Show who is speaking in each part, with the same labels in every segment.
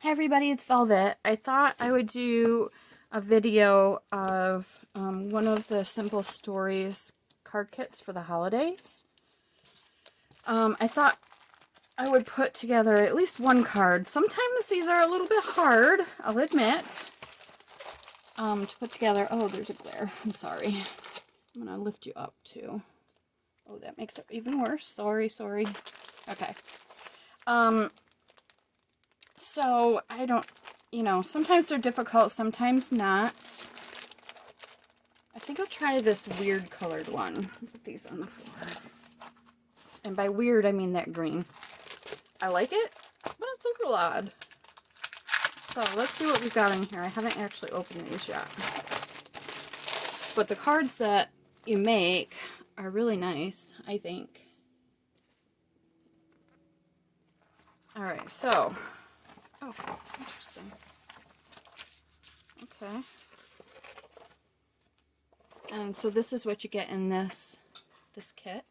Speaker 1: Hey everybody, it's Velvet. I thought I would do a video of one of the Simple Stories card kits for the holidays. I thought I would put together at least one card. Sometimes these are a little bit hard, I'll admit, to put together. Oh, there's a glare. I'm sorry. I'm going to lift you up too. Oh, that makes it even worse. Sorry. Okay. So, I don't, sometimes they're difficult, sometimes not. I think I'll try this weird colored one. Put these on the floor. And by weird, I mean that green. I like it, but it's a little odd. So, let's see what we've got in here. I haven't actually opened these yet. But the cards that you make are really nice, I think. Alright, so... Oh, interesting. Okay. And so this is what you get in this kit.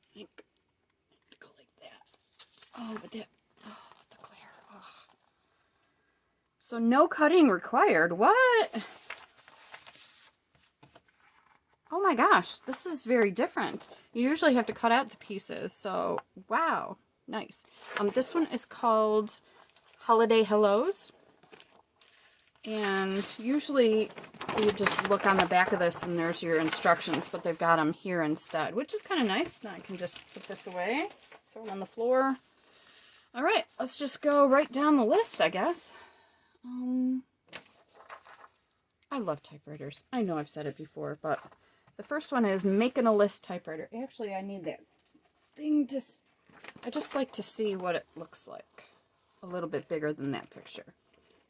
Speaker 1: I think to go like that. Oh, but that, oh, the glare. Oh. So no cutting required. What? Oh my gosh, this is very different. You usually have to cut out the pieces. So, wow, nice. This one is called Holiday Hellos. And usually you just look on the back of this and there's your instructions, but they've got them here instead, which is kind of nice. Now I can just put this away, throw it on the floor. All right, let's just go right down the list, I guess. I love typewriters. I know I've said it before, but the first one is Making a List typewriter. Actually, I need that thing I just like to see what it looks like. A little bit bigger than that picture.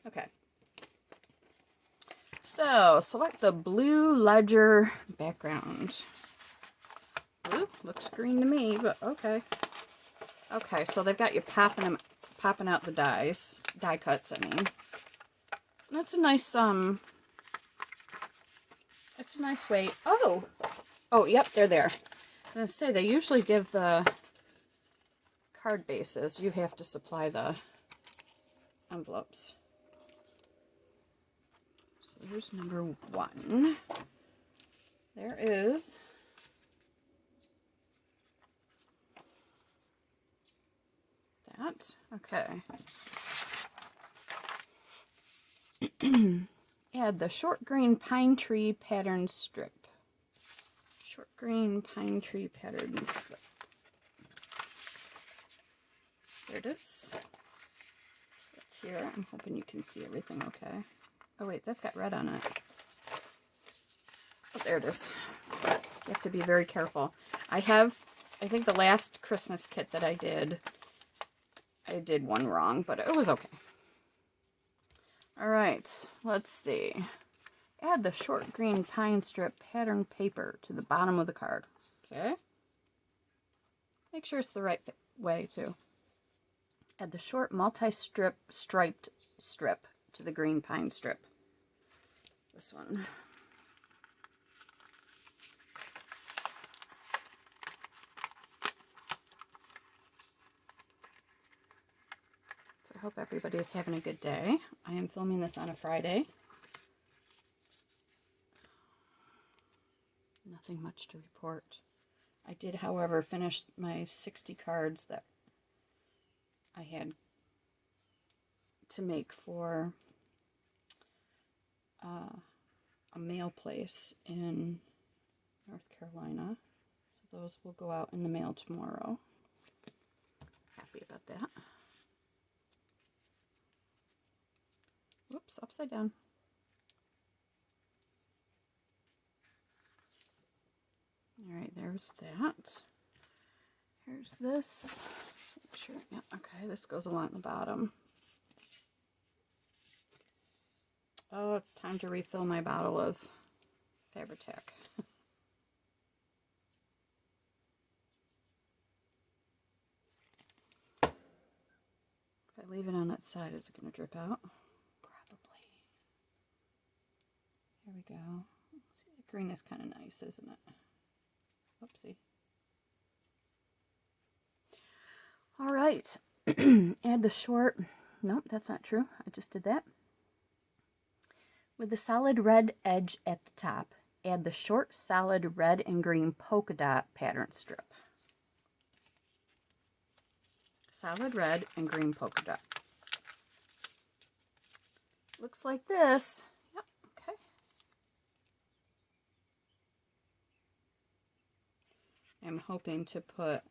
Speaker 1: Okay. So, select the blue ledger background. Blue? Looks green to me, but okay. Okay, so they've got you popping out the die cuts, I mean. That's a nice, it's a nice way. Oh! Oh, yep, they're there. I was going to say, they usually give the card bases. You have to supply the envelopes. So here's number one. There is that. Okay. Add the short green pine tree pattern strip. Short green pine tree pattern strip. There it is. So that's here. I'm hoping you can see everything okay. Oh wait, that's got red on it. Oh, there it is. You have to be very careful. I think the last Christmas kit that I did one wrong, but it was okay. Alright, let's see. Add the short green pine strip pattern paper to the bottom of the card. Okay. Make sure it's the right way, too. Add the short striped strip to the green pine strip. This one. So I hope everybody is having a good day. I am filming this on a Friday. Nothing much to report. I did, however, finish my 60 cards that I had to make for a mail place in North Carolina. So those will go out in the mail tomorrow. Happy about that. Whoops, upside down. Alright, there's that. Here's this. So make sure, yeah, okay, this goes along the bottom. Oh, it's time to refill my bottle of Fabri-Tac. If I leave it on its side, is it going to drip out? Probably. Here we go. See, the green is kind of nice, isn't it? Oopsie. All right. Add the short Nope, that's not true. I just did that. With the solid red edge at the top, add the short solid red and green polka dot pattern strip. Solid red and green polka dot. Looks like this. Yep, okay. I'm hoping to put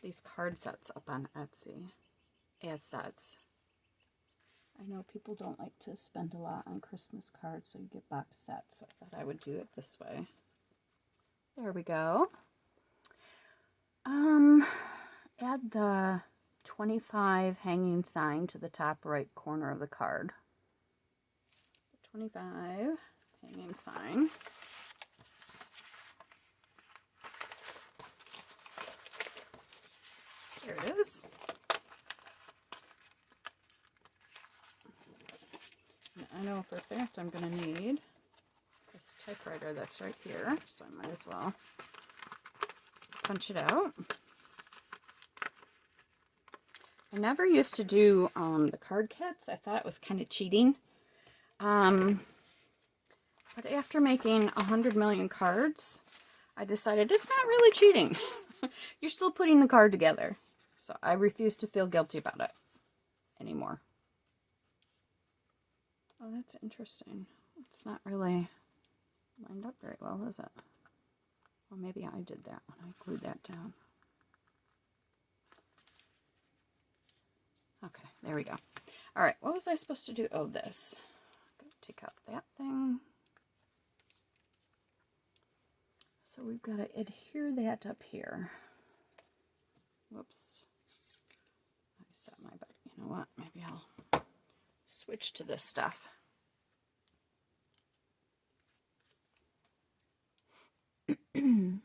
Speaker 1: these card sets up on Etsy as sets. I know people don't like to spend a lot on Christmas cards, so you get box sets, so I thought I would do it this way. There we go. Add the 25 hanging sign to the top right corner of the card. 25 hanging sign. There it is. Now, I know for a fact I'm going to need this typewriter that's right here, so I might as well punch it out. I never used to do the card kits. I thought it was kind of cheating. But after making 100 million cards, I decided it's not really cheating. You're still putting the card together. So I refuse to feel guilty about it anymore. Oh, that's interesting. It's not really lined up very well, is it? Well, maybe I did that when I glued that down. Okay, there we go. All right, what was I supposed to do? Oh, this. I'm going to take out that thing. So we've got to adhere that up here. Whoops. I set my butt. You know what? Maybe I'll switch to this stuff. To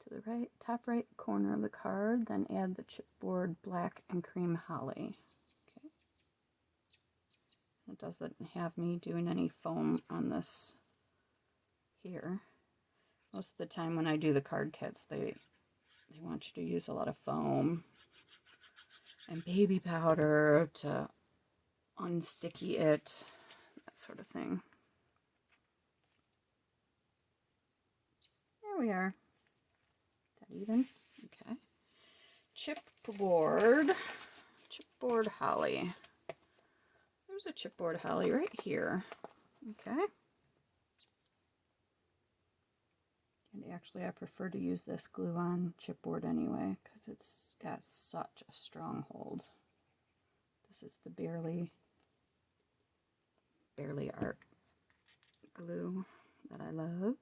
Speaker 1: the right, top right corner of the card, then add the chipboard black and cream holly. Okay. It doesn't have me doing any foam on this here. Most of the time when I do the card kits, they want you to use a lot of foam and baby powder to unsticky it, that sort of thing. There we are. That even? Okay. Chipboard holly. There's a chipboard holly right here. Okay. And actually I prefer to use this glue-on chipboard anyway, because it's got such a strong hold. This is the Barely Art glue that I love.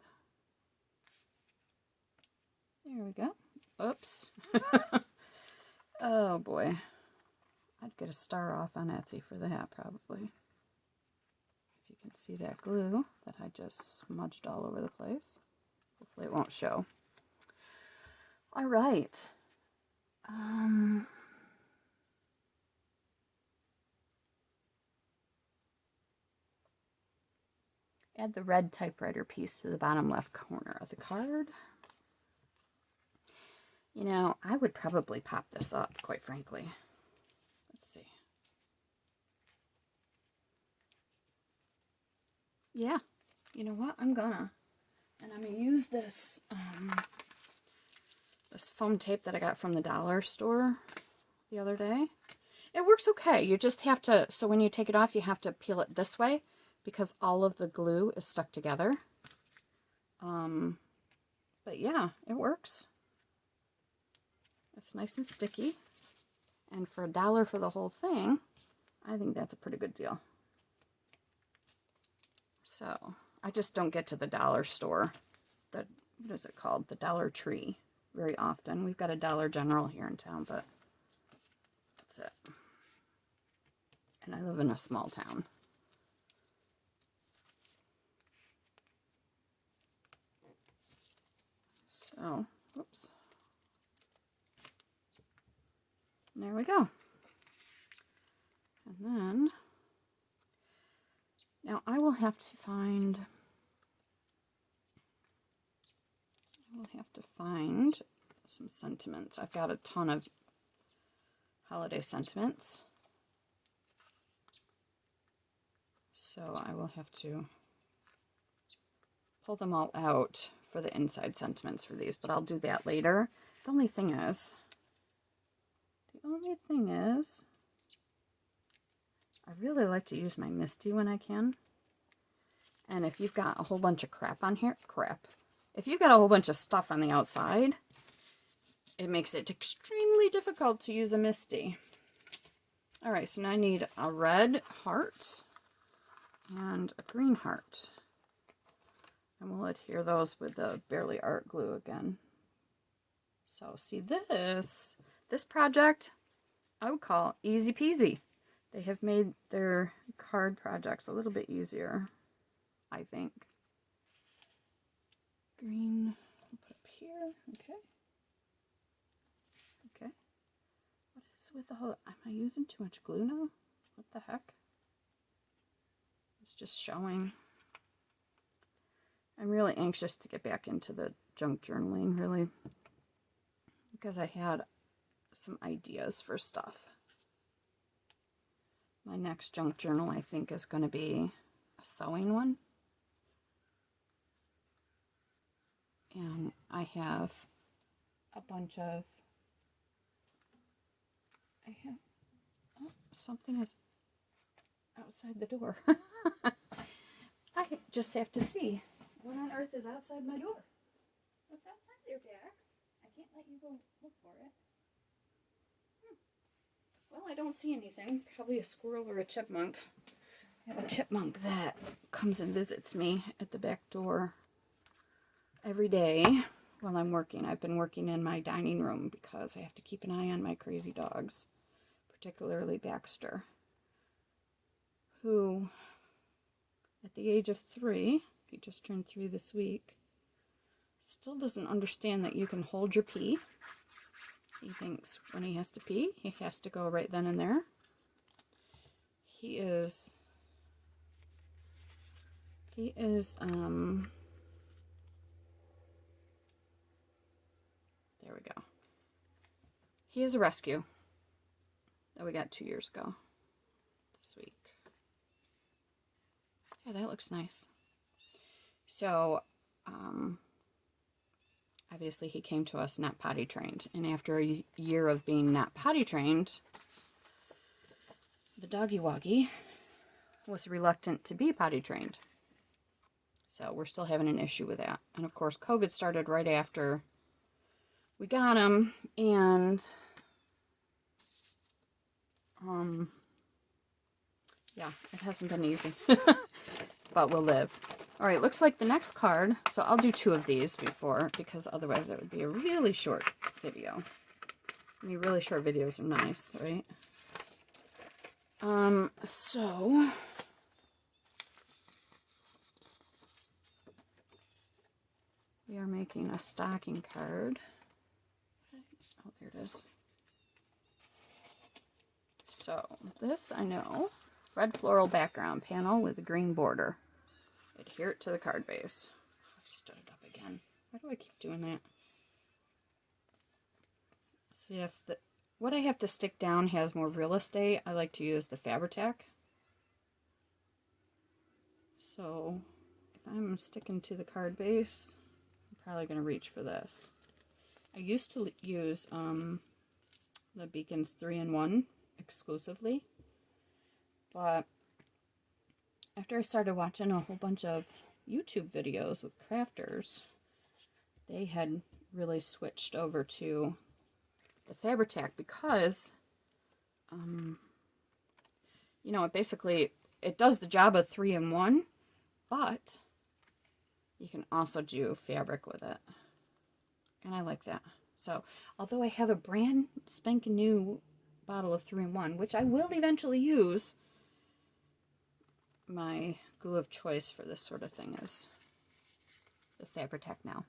Speaker 1: There we go. Oops. Oh boy. I'd get a star off on Etsy for that probably. If you can see that glue that I just smudged all over the place. Hopefully it won't show. All right. Add the red typewriter piece to the bottom left corner of the card. You know, I would probably pop this up, quite frankly. Let's see. Yeah, you know what? I'm gonna. And I'm gonna use this this foam tape that I got from the dollar store the other day. It works okay. You just have to, so when you take it off, you have to peel it this way because all of the glue is stuck together. But yeah, it works. It's nice and sticky. And for $1 for the whole thing, I think that's a pretty good deal. So, I just don't get to the dollar store, what is it called? The Dollar Tree, very often. We've got a Dollar General here in town, but that's it. And I live in a small town. So, whoops. There we go. And then, now I will have to find some sentiments. I've got a ton of holiday sentiments. So I will have to pull them all out for the inside sentiments for these, but I'll do that later. The only thing is, I really like to use my Misty when I can. And if you've got a whole bunch of crap on here, if you've got a whole bunch of stuff on the outside, it makes it extremely difficult to use a Misty. Alright, so now I need a red heart and a green heart. And we'll adhere those with the Barely Art glue again. So see this project, I would call easy peasy. They have made their card projects a little bit easier, I think. Green, I'll put up here, okay. Okay. What is with all, am I using too much glue now? What the heck? It's just showing. I'm really anxious to get back into the junk journaling, really, because I had some ideas for stuff. My next junk journal, I think, is going to be a sewing one. And I have a bunch of, oh, something is outside the door. I just have to see what on earth is outside my door. What's outside there, Dax? I can't let you go look for it. Well, I don't see anything. Probably a squirrel or a chipmunk. I have a chipmunk that comes and visits me at the back door every day while I'm working. I've been working in my dining room because I have to keep an eye on my crazy dogs, particularly Baxter, who, at the age of 3, he just turned 3 this week, still doesn't understand that you can hold your pee. He thinks when he has to pee, he has to go right then and there. He is, there we go. He is a rescue that we got 2 years ago this week. Yeah, that looks nice. So, obviously he came to us not potty trained, and after a year of being not potty trained, the doggy woggy was reluctant to be potty trained. So we're still having an issue with that. And of course, COVID started right after we got him, and yeah, it hasn't been easy, but we'll live. All right, looks like the next card, so I'll do 2 of these because otherwise it would be a really short video. I mean, really short videos are nice, right? So we are making a stocking card. Oh, there it is. So this, I know, red floral background panel with a green border. Adhere it to the card base. I stood it up again. Why do I keep doing that? See if what I have to stick down has more real estate. I like to use the Fabri-Tac. So if I'm sticking to the card base, I'm probably going to reach for this. I used to use the Beacons 3-in-1 exclusively, but after I started watching a whole bunch of YouTube videos with crafters, they had really switched over to the Fabri-Tac because, you know, it does the job of 3-in-1, but you can also do fabric with it. And I like that. So, although I have a brand spanking new bottle of 3-in-1, which I will eventually use, my glue of choice for this sort of thing is the Fabri-Tac now.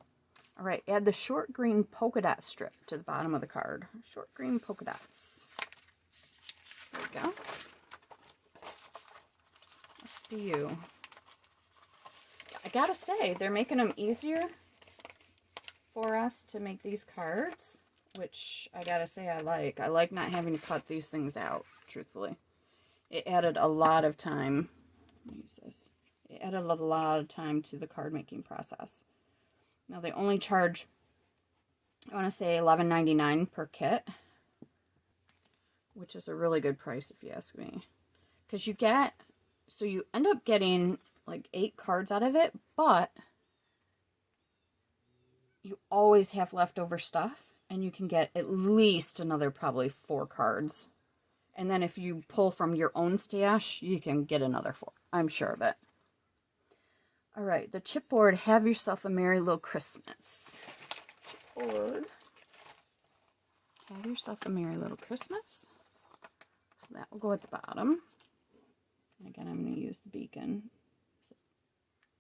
Speaker 1: All right, add the short green polka dot strip to the bottom of the card. Short green polka dots. There we go. Must be you. I gotta say, they're making them easier for us to make these cards which I gotta say I like. I like not having to cut these things out, truthfully. It added a lot of time. Let me use this. It added a lot of time to the card making process. Now they only charge, I want to say $11.99 per kit, which is a really good price if you ask me. Because you end up getting like 8 cards out of it, but you always have leftover stuff, and you can get at least another probably 4 cards. And then if you pull from your own stash, you can get another 4. I'm sure of it. All right, the chipboard, Have Yourself a Merry Little Christmas. Chipboard, Have Yourself a Merry Little Christmas. So that will go at the bottom. And again, I'm going to use the beacon.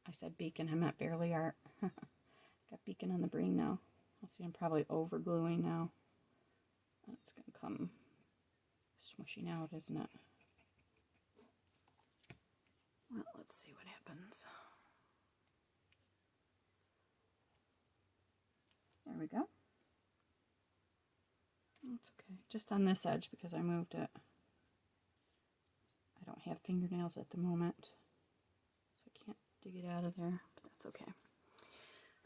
Speaker 1: I said beacon, I meant barely art. Got beacon on the brain now. I'll see, I'm probably over gluing now. It's going to come smushing out, isn't it? Well, let's see what happens. There we go. That's okay. Just on this edge because I moved it. I don't have fingernails at the moment, so I can't dig it out of there, but that's okay.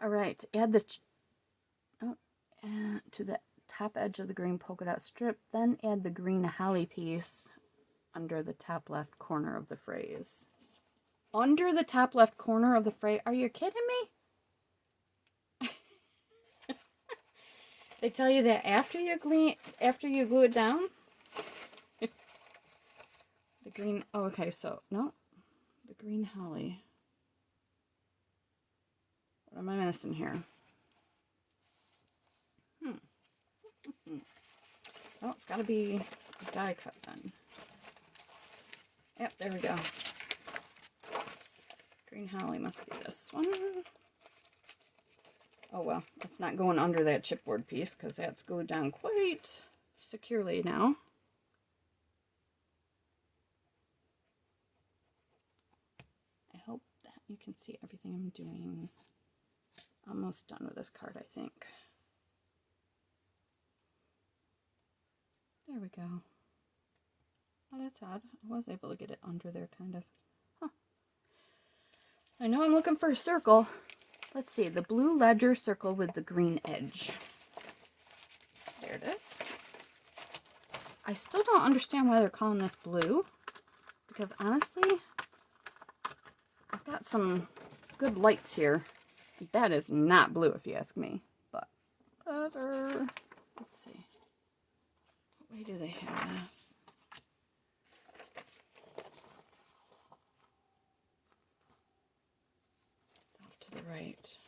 Speaker 1: All right, add the to the top edge of the green polka dot strip, then add the green holly piece under the top left corner of the phrase. Under the top left corner of the phrase? Are you kidding me? They tell you that after you glue it down. The green, oh, okay, so, no, the green holly. What am I missing here? Oh, it's got to be a die cut then. Yep, there we go. Green holly must be this one. Oh well, it's not going under that chipboard piece because that's glued down quite securely now. I hope that you can see everything I'm doing. Almost done with this card, I think. There we go. Oh, that's odd. I was able to get it under there, kind of. Huh. I know I'm looking for a circle. Let's see, the blue ledger circle with the green edge. There it is. I still don't understand why they're calling this blue, because honestly, I've got some good lights here. That is not blue if you ask me, but other, let's see. What way do they have this? It's off to the right.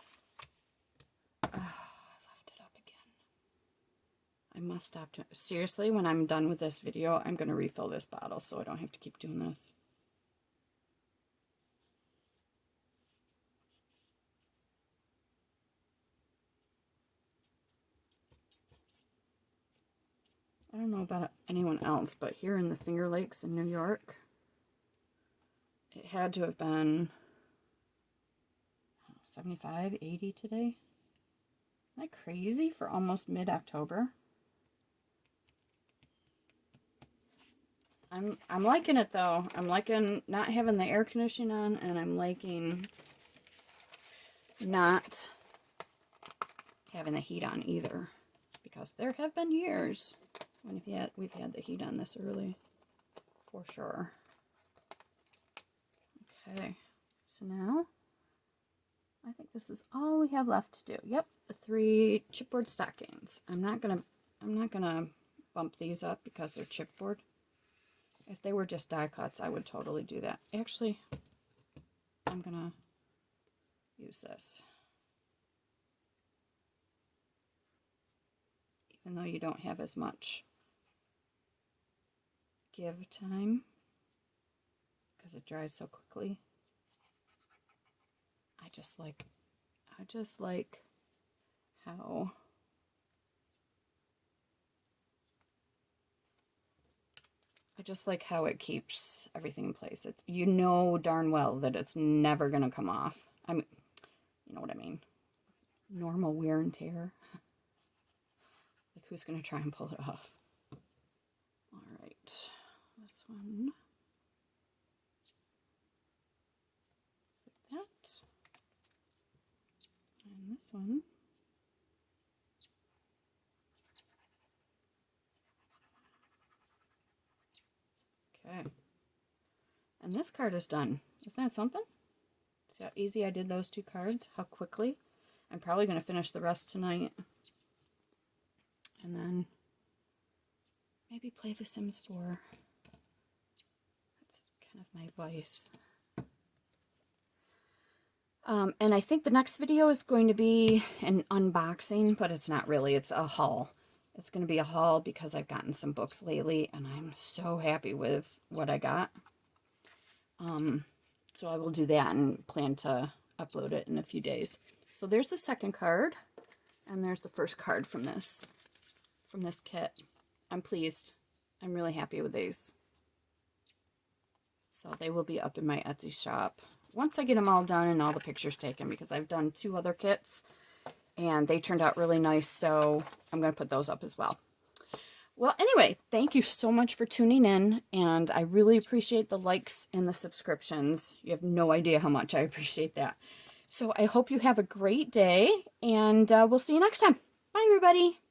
Speaker 1: Oh, I left it up again. I must stop doing it. Seriously, when I'm done with this video, I'm going to refill this bottle so I don't have to keep doing this. I don't know about anyone else, but here in the Finger Lakes in New York, it had to have been 75, 80 today. Isn't that crazy for almost mid-October? I'm liking it though. I'm liking not having the air conditioning on, and I'm liking not having the heat on either, because there have been years when we've had the heat on this early, for sure. Okay, so now I think this is all we have left to do. Yep, the 3 chipboard stockings. I'm not gonna bump these up because they're chipboard. If they were just die cuts, I would totally do that. Actually, I'm gonna use this. Even though you don't have as much give time because it dries so quickly. I just like how it keeps everything in place. It's, you know darn well that it's never gonna come off. I mean, you know what I mean. Normal wear and tear. Like, who's going to try and pull it off? All right. This one. Like that. And this one. Okay. And this card is done. Isn't that something? See how easy I did those 2 cards? How quickly? I'm probably going to finish the rest tonight. And then maybe play The Sims 4. That's kind of my vice. And I think the next video is going to be an unboxing, but it's not really. It's a haul. It's going to be a haul because I've gotten some books lately, and I'm so happy with what I got. So I will do that and plan to upload it in a few days. So there's the second card, and there's the first card from this kit. I'm pleased. I'm really happy with these. So they will be up in my Etsy shop once I get them all done and all the pictures taken, because I've done 2 other kits and they turned out really nice, so I'm going to put those up as well. Well, anyway, thank you so much for tuning in, and I really appreciate the likes and the subscriptions. You have no idea how much I appreciate that. So I hope you have a great day, and we'll see you next time. Bye, everybody.